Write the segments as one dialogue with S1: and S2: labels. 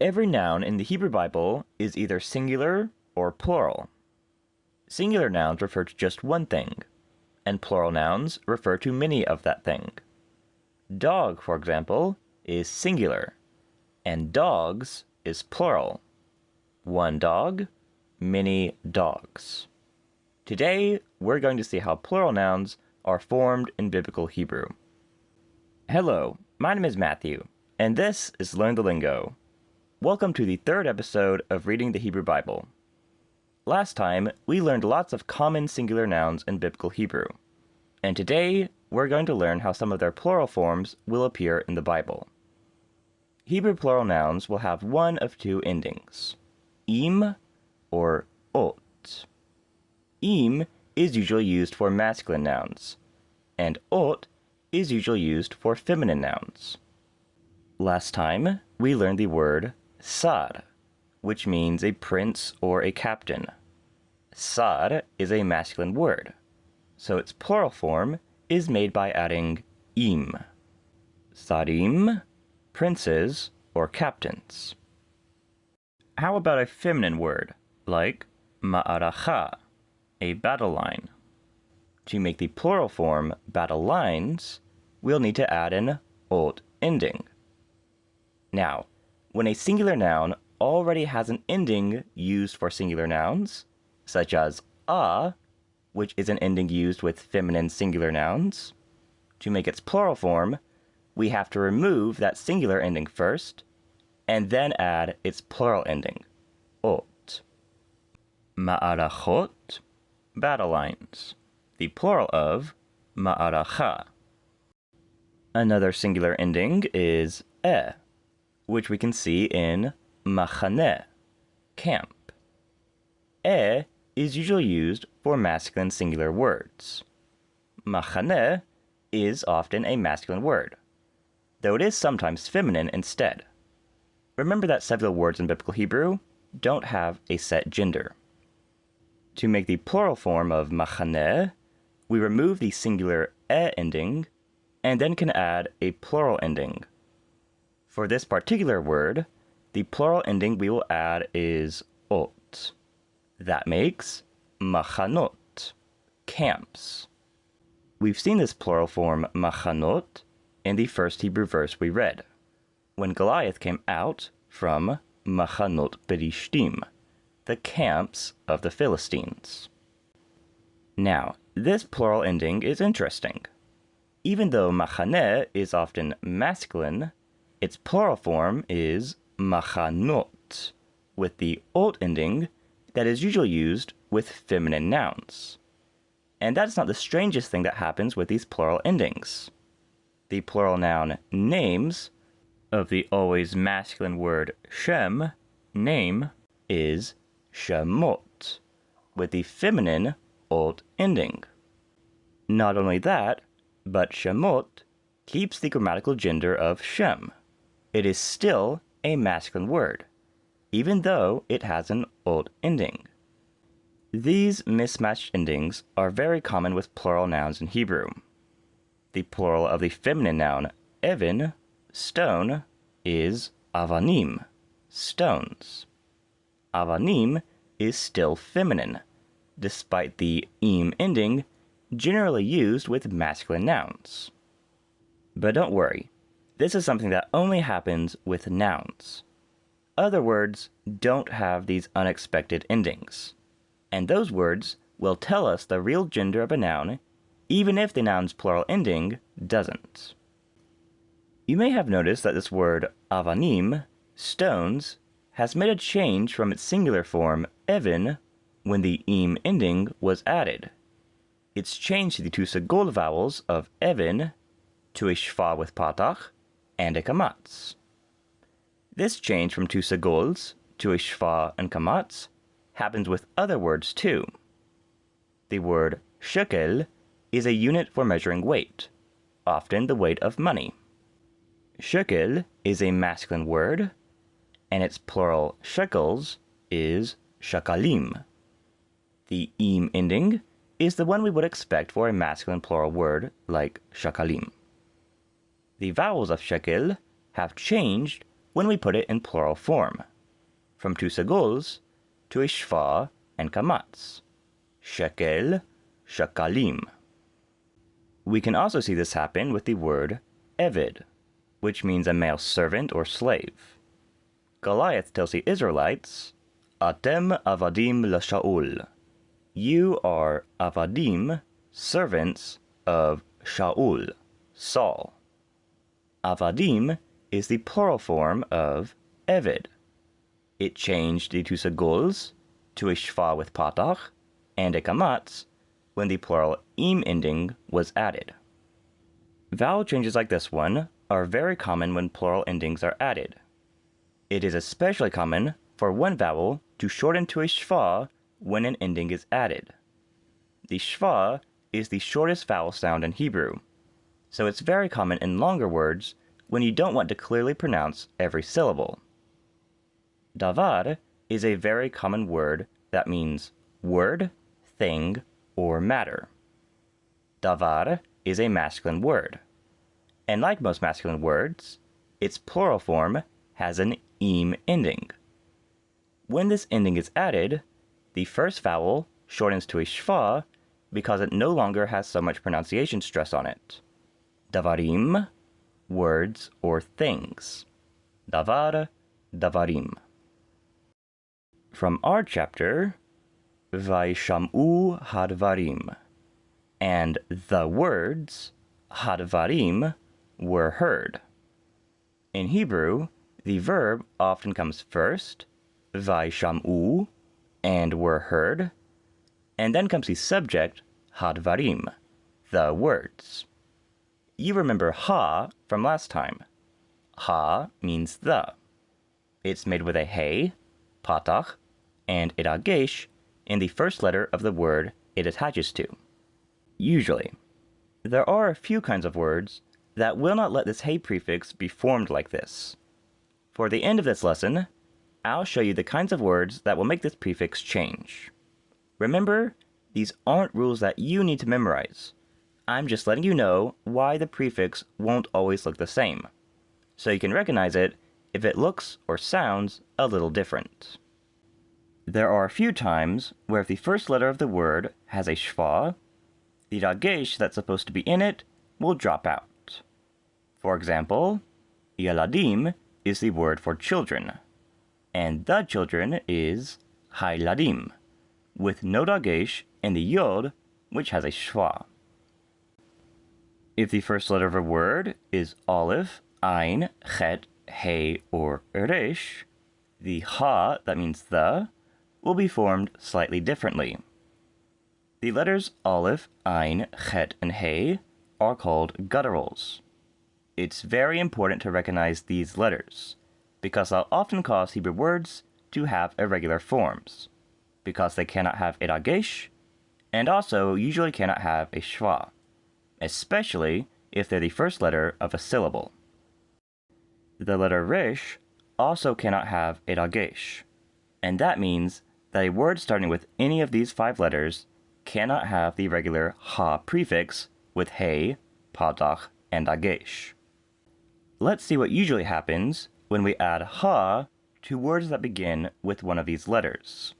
S1: Every noun in the Hebrew Bible is either singular or plural. Singular nouns refer to just one thing, and plural nouns refer to many of that thing. Dog, for example, is singular, and dogs is plural. One dog, many dogs. Today, we're going to see how plural nouns are formed in Biblical Hebrew. Hello, my name is Matthew, and this is Learn the Lingo. Welcome to the third episode of Reading the Hebrew Bible. Last time, we learned lots of common singular nouns in Biblical Hebrew, and today we're going to learn how some of their plural forms will appear in the Bible. Hebrew plural nouns will have one of two endings, im or ot. Im is usually used for masculine nouns, and ot is usually used for feminine nouns. Last time, we learned the word sar, which means a prince or a captain. Sar is a masculine word, so its plural form is made by adding im. Sarim, princes or captains. How about a feminine word, like ma'aracha, a battle line? To make the plural form battle lines, we'll need to add an ot ending. Now, when a singular noun already has an ending used for singular nouns, such as a, which is an ending used with feminine singular nouns, to make its plural form, we have to remove that singular ending first, and then add its plural ending, ot. Ma'arachot, battle lines, the plural of ma'aracha. Another singular ending is which we can see in machaneh, camp. Is usually used for masculine singular words. Machaneh is often a masculine word, though it is sometimes feminine instead. Remember that several words in Biblical Hebrew don't have a set gender. To make the plural form of machaneh, we remove the singular ending and then can add a plural ending. For this particular word, the plural ending we will add is ot. That makes machanot, camps. We've seen this plural form machanot in the first Hebrew verse we read, when Goliath came out from machanot Perishtim, the camps of the Philistines. Now, this plural ending is interesting. Even though machaneh is often masculine, its plural form is machanot, with the ot ending that is usually used with feminine nouns. And that's not the strangest thing that happens with these plural endings. The plural noun names of the always masculine word shem, name, is shemot, with the feminine ot ending. Not only that, but shemot keeps the grammatical gender of shem. It is still a masculine word, even though it has an ot ending. These mismatched endings are very common with plural nouns in Hebrew. The plural of the feminine noun evin, stone, is avanim, stones. Avanim is still feminine, despite the im ending generally used with masculine nouns. But don't worry, this is something that only happens with nouns. Other words don't have these unexpected endings, and those words will tell us the real gender of a noun, even if the noun's plural ending doesn't. You may have noticed that this word avanim, stones, has made a change from its singular form evin when the im ending was added. It's changed the two sagol vowels of evin to a shva with patach and a kamatz. This change from two sagols to a shva and kamatz happens with other words too. The word shekel is a unit for measuring weight, often the weight of money. Shekel is a masculine word, and its plural shekels is shakalim. The im ending is the one we would expect for a masculine plural word like shakalim. The vowels of shekel have changed when we put it in plural form, from two saguls to a shva and kamatz, shekel, shakalim. We can also see this happen with the word eved, which means a male servant or slave. Goliath tells the Israelites, Atem avadim LaShaul. You are avadim, servants of Shaul, Saul. Avadim is the plural form of eved. It changed the two saguls to a shva with patach and a kamatz when the plural im ending was added. Vowel changes like this one are very common when plural endings are added. It is especially common for one vowel to shorten to a shva when an ending is added. The shva is the shortest vowel sound in Hebrew, so it's very common in longer words when you don't want to clearly pronounce every syllable. Davar is a very common word that means word, thing, or matter. Davar is a masculine word, and like most masculine words, its plural form has an im ending. When this ending is added, the first vowel shortens to a shva because it no longer has so much pronunciation stress on it. Davarim, words or things. Davar, davarim. From our chapter, Vaishamu hadvarim, and the words, hadvarim, were heard. In Hebrew, the verb often comes first, Vaishamu, and were heard, and then comes the subject, hadvarim, the words. You remember ha from last time. Ha means the. It's made with a hey, patach, and iragesh in the first letter of the word it attaches to. Usually. There are a few kinds of words that will not let this hey prefix be formed like this. For the end of this lesson, I'll show you the kinds of words that will make this prefix change. Remember, these aren't rules that you need to memorize. I'm just letting you know why the prefix won't always look the same, so you can recognize it if it looks or sounds a little different. There are a few times where if the first letter of the word has a shva, the dagesh that's supposed to be in it will drop out. For example, yaladim is the word for children, and the children is hayladim, with no dagesh in the yod, which has a shva. If the first letter of a word is aleph, ein, chet, hey, or resh, the ha, that means the, will be formed slightly differently. The letters aleph, ein, chet, and hey are called gutturals. It's very important to recognize these letters, because they'll often cause Hebrew words to have irregular forms, because they cannot have a dagesh, and also usually cannot have a shva, especially if they're the first letter of a syllable. The letter resh also cannot have a dagesh, and that means that a word starting with any of these 5 letters cannot have the regular ha prefix with hey, patach, and dagesh. Let's see what usually happens when we add ha to words that begin with one of these letters.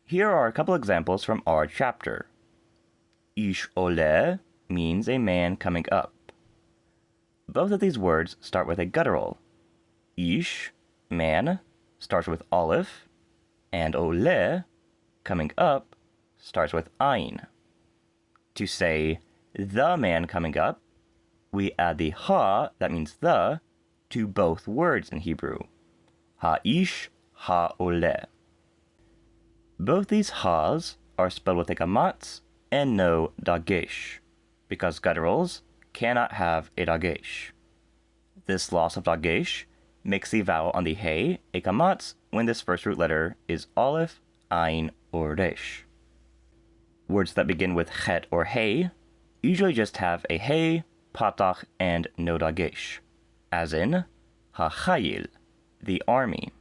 S1: Here are a couple examples from our chapter. Ish oleh means a man coming up. Both of these words start with a guttural. Ish, man, starts with aleph, and oleh, coming up, starts with ein. To say the man coming up, we add the ha, that means the, to both words in Hebrew. Ha-ish, ha-oleh. Both these ha's are spelled with a kamatz and no dagesh, because gutturals cannot have a dagesh. This loss of dagesh makes the vowel on the hey a kamatz when this first root letter is aleph, ein, or resh. Words that begin with chet or hey usually just have a hey, patach, and no dagesh, as in ha-chayil, the army.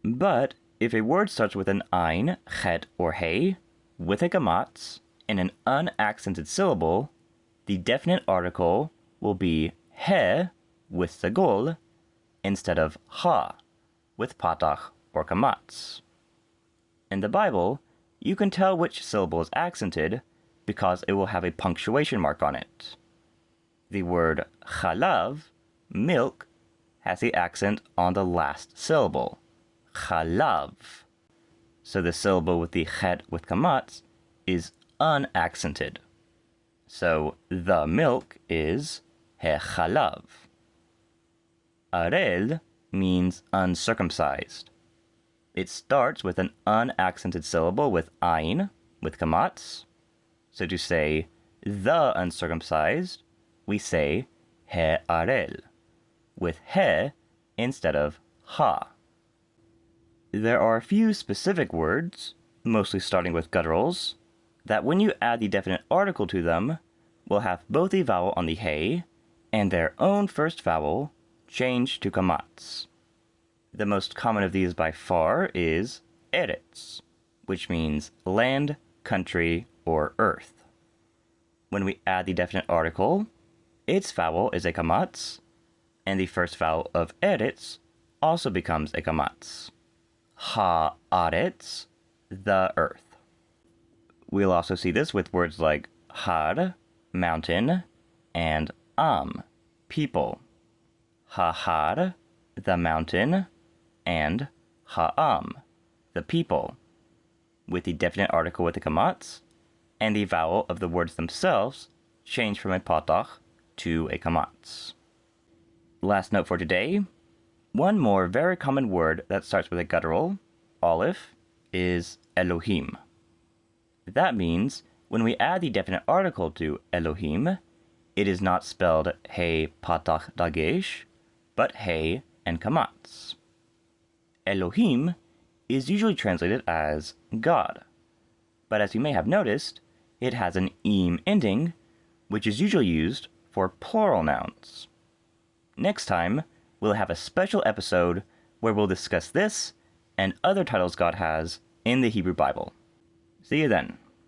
S1: But if a word starts with an ein, chet, or hey, with a kamatz, and an unaccented syllable, the definite article will be he with sagol, instead of ha with patach or kamatz. In the Bible, you can tell which syllable is accented because it will have a punctuation mark on it. The word chalav, milk, has the accent on the last syllable, chalav. So the syllable with the chet with kamatz is unaccented. So the milk is hechalav. Arel means uncircumcised. It starts with an unaccented syllable with ein, with kamatz. So to say the uncircumcised, we say arel, with he instead of ha. There are a few specific words, mostly starting with gutturals, that when you add the definite article to them, will have both a vowel on the he and their own first vowel change to kamatz. The most common of these by far is eretz, which means land, country, or earth. When we add the definite article, its vowel is a kamatz, and the first vowel of eretz also becomes a kamatz. Ha-aretz, the earth. We'll also see this with words like har, mountain, and am, people. Ha-har, the mountain, and ha-am, the people, with the definite article with the kamatz, and the vowel of the words themselves change from a patach to a kamatz. Last note for today, one more very common word that starts with a guttural, aleph, is Elohim. That means when we add the definite article to Elohim, it is not spelled he patach dagesh, but he and kamatz. Elohim is usually translated as God, but as you may have noticed, it has an im ending, which is usually used for plural nouns. Next time, we'll have a special episode where we'll discuss this and other titles God has in the Hebrew Bible. See you then.